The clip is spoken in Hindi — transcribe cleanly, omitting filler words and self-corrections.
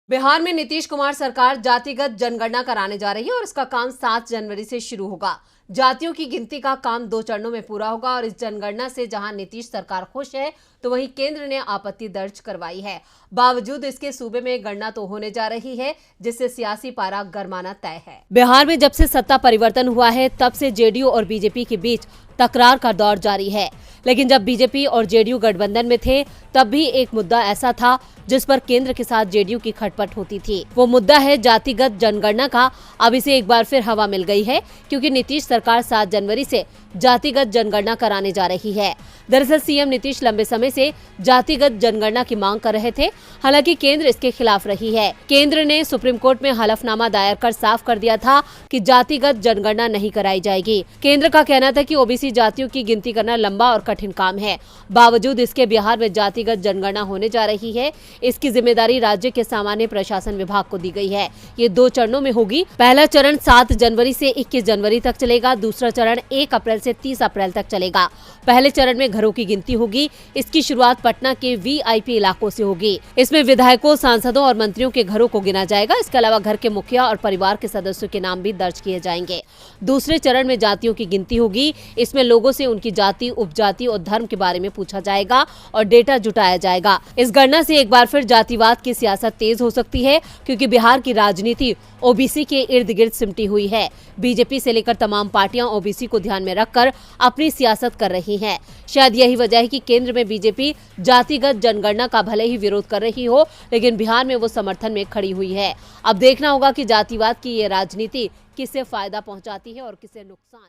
बिहार में नीतीश कुमार सरकार जातिगत जनगणना कराने जा रही है और इसका काम 7 जनवरी से शुरू होगा। जातियों की गिनती का काम 2 चरणों में पूरा होगा और इस जनगणना से जहां नीतीश सरकार खुश है तो वहीं केंद्र ने आपत्ति दर्ज करवाई है। बावजूद इसके सूबे में गणना तो होने जा रही है, जिससे सियासी पारा गरमाना तय है। बिहार में जब से सत्ता परिवर्तन हुआ है तब से जेडीयू और बीजेपी के बीच तकरार का दौर जारी है। लेकिन जब बीजेपी और जेडीयू गठबंधन में थे तब भी एक मुद्दा ऐसा था जिस पर केंद्र के साथ जेडीयू की खटपट होती थी। वो मुद्दा है जातिगत जनगणना का। अब इसे एक बार फिर हवा मिल गई है क्योंकि नीतीश सरकार 7 जनवरी से जातिगत जनगणना कराने जा रही है। दरअसल सीएम नीतीश लंबे समय से जातिगत जनगणना की मांग कर रहे थे, हालांकि केंद्र इसके खिलाफ रही है। केंद्र ने सुप्रीम कोर्ट में हलफनामा दायर कर साफ कर दिया था कि जातिगत जनगणना नहीं कराई जाएगी। केंद्र का कहना था कि ओबीसी जातियों की गिनती करना लंबा और कठिन काम है। बावजूद इसके बिहार में जातिगत जनगणना होने जा रही है। इसकी जिम्मेदारी राज्य के सामान्य प्रशासन विभाग को दी गई है। ये 2 चरणों में होगी। पहला चरण 7 जनवरी से 21 जनवरी तक चलेगा। दूसरा चरण 1 अप्रैल से 30 अप्रैल तक चलेगा। पहले चरण में घरों की गिनती होगी। इसकी शुरुआत पटना के वीआईपी इलाकों से होगी। इसमें विधायकों, सांसदों और मंत्रियों के घरों को गिना जाएगा। इसके अलावा घर के मुखिया और परिवार के सदस्यों के नाम भी दर्ज किए जाएंगे। दूसरे चरण में जातियों की गिनती होगी। इसमें लोगों से उनकी जाति, उपजाति और धर्म के बारे में पूछा जाएगा और डेटा जुटाया जाएगा। इस गणना से एक बार फिर जातिवाद की सियासत तेज हो सकती है क्योंकि बिहार की राजनीति ओबीसी के इर्द गिर्द सिमटी हुई है। बीजेपी से लेकर तमाम पार्टियां ओबीसी को ध्यान में रखकर अपनी सियासत कर रही हैं। शायद यही वजह है कि केंद्र में बीजेपी जातिगत जनगणना का भले ही विरोध कर रही हो, लेकिन बिहार में वो समर्थन में खड़ी हुई है। अब देखना होगा कि जातिवाद की ये राजनीति किसे फायदा पहुंचाती है और किसे नुकसान।